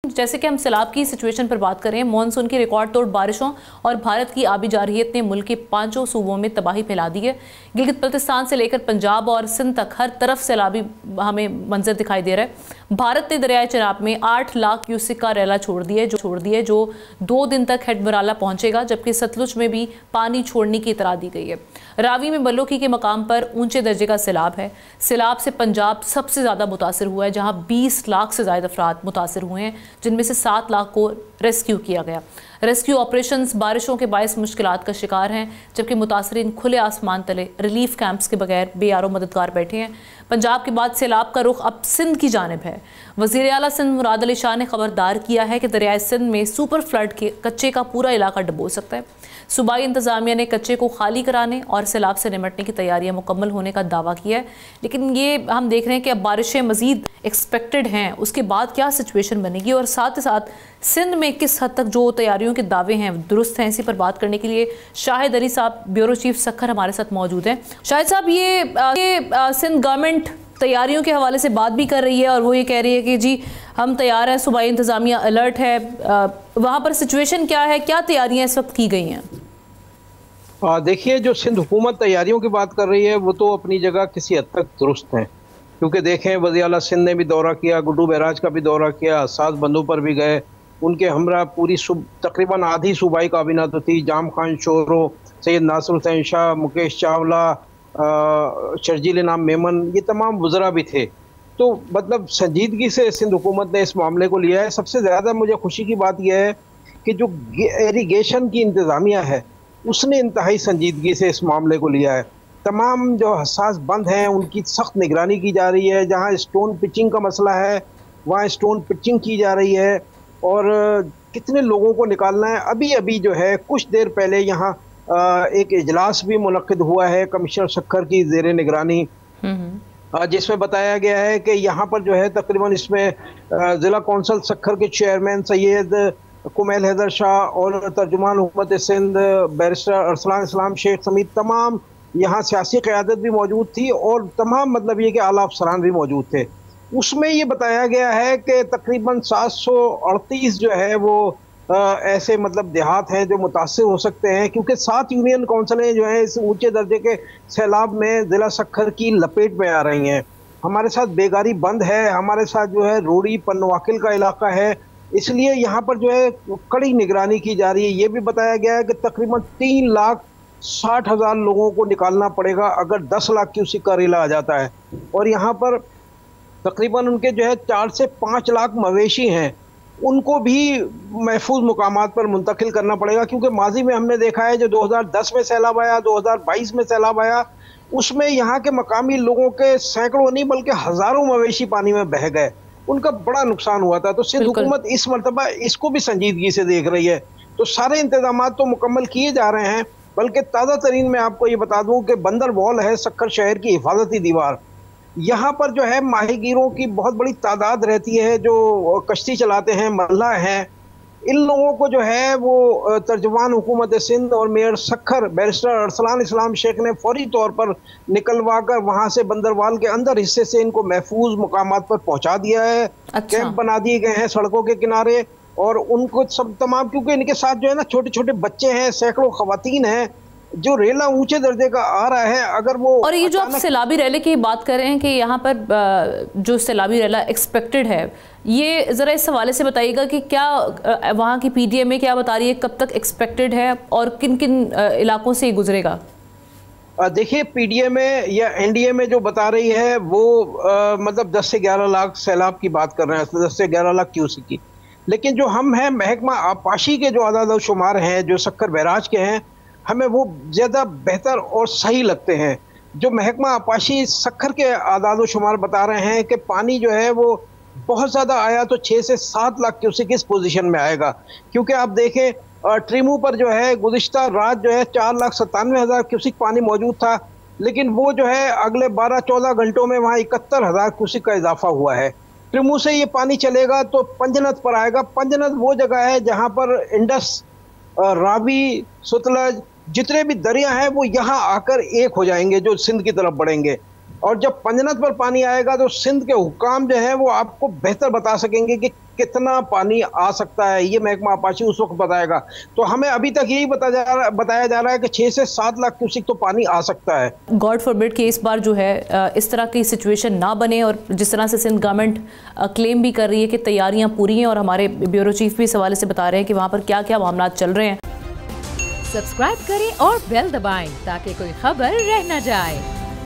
जैसे कि हम सैलाब की सिचुएशन पर बात करें, मॉनसून की रिकॉर्ड तोड़ बारिशों और भारत की आबी जारहियत ने मुल्क के 5 सूबों में तबाही फैला दी है। गिलगित बल्तिस्तान से लेकर पंजाब और सिंध तक हर तरफ सैलाबी हमें मंजर दिखाई दे रहा है। भारत ने दरियाए चनाब में 8 लाख क्यूसिक का रैला छोड़ दिए जो 2 दिन तक हेडमराला पहुंचेगा, जबकि सतलुज में भी पानी छोड़ने की इतला दी गई है। रावी में बल्लोकी के मकाम पर ऊंचे दर्जे का सैलाब है। सैलाब से पंजाब सबसे ज्यादा मुतासर हुआ है, जहां 20 लाख से ज्यादा अफराद मुतासर हुए हैं, जिनमें से 7 लाख को रेस्क्यू किया गया। रेस्क्यू ऑपरेशंस बारिशों के बायस मुश्किलात का शिकार हैं, जबकि मुतासरीन खुले आसमान तले रिलीफ कैंप्स के बगैर बेयारो मददगार बैठे हैं। पंजाब के बाद सैलाब का रुख अब सिंध की जानिब है। वज़ीर आला सिंध मुराद अली शाह ने खबरदार किया है कि दरियाए सिंध में सुपर फ्लड के कच्चे का पूरा इलाका डुबो सकता है। सूबाई इंतजामिया ने कच्चे को खाली कराने और सैलाब से निमटने की तैयारियां मुकम्मल होने का दावा किया है, लेकिन ये हम देख रहे हैं कि अब बारिशें मजीद एक्सपेक्टेड हैं। उसके बाद क्या सिचुएशन बनेगी और साथ ही साथ सिंध में किस हद तक जो तैयारियों के दावे हैं दुरुस्त हैं, इसी पर बात करने के लिए शाहिद अली साहब, ब्यूरो चीफ सक्खर, हमारे साथ मौजूद हैं। शाहिद साहब, ये सिंध गवर्नमेंट तैयारियों के हवाले से बात भी कर रही है और वो ये कह रही है कि जी हम तैयार हैं, सूबाई इंतजामिया अलर्ट है। वहाँ पर सिचुएशन क्या है, क्या तैयारियाँ इस वक्त की गई हैं? देखिए, जो सिंध हुकूमत तैयारियों की बात कर रही है वो तो अपनी जगह किसी हद तक दुरुस्त है, क्योंकि देखें वज़ीर आला सिंध ने भी दौरा किया, गुड्डू बैराज का भी दौरा किया, हसास बंदों पर भी गए। उनके हमरा पूरी तकरीबन आधी सूबाई काबीना तो थी। जाम खान शोरो, सैयद नासिर हुसैन शाह, मुकेश चावला, शर्जील इनाम मेमन, ये तमाम वज़रा भी थे। तो मतलब संजीदगी से सिंध हुकूमत ने इस मामले को लिया है। सबसे ज़्यादा मुझे खुशी की बात यह है कि जो इरीगेशन की इंतज़ामिया है उसने इंतहाई संजीदगी से इस मामले को लिया है। तमाम जो हसास बंद हैं उनकी सख्त निगरानी की जा रही है। जहां स्टोन पिचिंग का मसला है वहां स्टोन पिचिंग की जा रही है और कितने लोगों को निकालना है। अभी अभी जो है कुछ देर पहले यहाँ एक इजलास भी मुनक्किद हुआ है कमिश्नर सक्खर की ज़ेरे निगरानी, जिसमें बताया गया है कि यहाँ पर जो है तकरीबन इसमें ज़िला कौंसल सक्खर के चेयरमैन सैयद कुमैल हैदर शाह और तर्जुमान हुकूमत सिंध बैरिस्टर अरसलान इस्लाम शेख समेत तमाम यहाँ सियासी क़यादत भी मौजूद थी और तमाम मतलब ये कि आला अफसरान भी मौजूद थे। उसमें ये बताया गया है कि तकरीबन 738 जो है वो ऐसे मतलब देहात हैं जो मुतासिर हो सकते हैं, क्योंकि 7 यूनियन काउंसिलें जो हैं इस ऊंचे दर्जे के सैलाब में ज़िला सक्खर की लपेट में आ रही हैं। हमारे साथ बेगारी बंद है, हमारे साथ जो है रोड़ी पन्नवाकिल का इलाका है, इसलिए यहाँ पर जो है कड़ी निगरानी की जा रही है। ये भी बताया गया है कि तकरीबन 3,60,000 लोगों को निकालना पड़ेगा अगर 10 लाख क्यूसिक का रेला आ जाता है। और यहाँ पर तकरीबन उनके जो है 4 से 5 लाख मवेशी हैं, उनको भी महफूज मुकामात पर मुंतकिल करना पड़ेगा, क्योंकि माजी में हमने देखा है जो 2010 में सैलाब आया, 2022 में सैलाब आया, उसमें यहाँ के मकामी लोगों के सैकड़ों नहीं बल्कि हज़ारों मवेशी पानी में बह गए, उनका बड़ा नुकसान हुआ था। तो सिंध हुकूमत इस मरतबा इसको भी संजीदगी से देख रही है। तो सारे इंतजाम तो मुकम्मल किए जा रहे हैं, बल्कि ताज़ा तरीन मैं आपको ये बता दूं कि बंदर वॉल है सक्खर शहर की हिफाजती दीवार। यहाँ पर जो है माहीगीरों की बहुत बड़ी तादाद रहती है जो कश्ती चलाते हैं, मल्लाह हैं। इन लोगों को जो है वो तर्जुमान हुकूमत सिंध और मेयर सक्खर बैरिस्टर अरसलान इस्लाम शेख ने फौरी तौर पर निकलवा कर वहाँ से बंदरवाल के अंदर हिस्से से इनको महफूज मुकामात पर पहुँचा दिया है। अच्छा। कैंप बना दिए गए हैं सड़कों के किनारे और उनको सब तमाम, क्योंकि इनके साथ जो है ना छोटे छोटे बच्चे हैं, सैकड़ों खवातीन हैं, जो रेला ऊंचे दर्जे का आ रहा है। अगर वो और ये जो आप सैलाबी रेले की बात कर रहे हैं कि यहाँ पर जो सैलाबी रेला एक्सपेक्टेड है, ये ज़रा इस हवाले से बताइएगा कि क्या वहाँ की पीडीएम में क्या बता रही है, कब तक एक्सपेक्टेड है और किन किन इलाकों से गुजरेगा? देखिए, पीडीए में या एनडीए में जो बता रही है वो मतलब 10 से 11 लाख सैलाब की बात कर रहे हैं, 10 से 11 लाख क्यूसिक की। लेकिन जो हम हैं महकमा आपाशी के जो आदाद शुमार हैं जो सक्खर बैराज के हैं, हमें वो ज़्यादा बेहतर और सही लगते हैं। जो महकमा आपाशी सक्खर के आदाद शुमार बता रहे हैं कि पानी जो है वो बहुत ज़्यादा आया तो 6 से 7 लाख क्यूसिक इस पोजीशन में आएगा। क्योंकि आप देखें ट्रीमू पर जो है गुज़िश्ता रात जो है 4,97,000 क्यूसिक पानी मौजूद था, लेकिन वो जो है अगले 12-14 घंटों में वहाँ 71,000 क्यूसिक का इजाफा हुआ है। ट्रीमू से ये पानी चलेगा तो पंजनद पर आएगा। पंजनद वो जगह है जहाँ पर इंडस, रावी, सतलज, जितने भी दरिया हैं वो यहाँ आकर एक हो जाएंगे जो सिंध की तरफ बढ़ेंगे। और जब पंजनत पर पानी आएगा तो सिंध के हुक्काम जो है वो आपको बेहतर बता सकेंगे कि कितना पानी आ सकता है, ये महकमा आबपाशी उस वक्त बताएगा। तो हमें अभी तक यही बताया जा रहा है कि 6 से 7 लाख क्यूसेक तो पानी आ सकता है। गॉड फॉरबिड कि इस बार जो है इस तरह की सिचुएशन ना बने, और जिस तरह से सिंध गवर्नमेंट क्लेम भी कर रही है कि तैयारियां पूरी हैं, और हमारे ब्यूरो चीफ भी इस हवाले से बता रहे हैं कि वहाँ पर क्या क्या मामला चल रहे हैं। सब्सक्राइब करें और बेल दबाएं ताकि कोई खबर रह न जाए।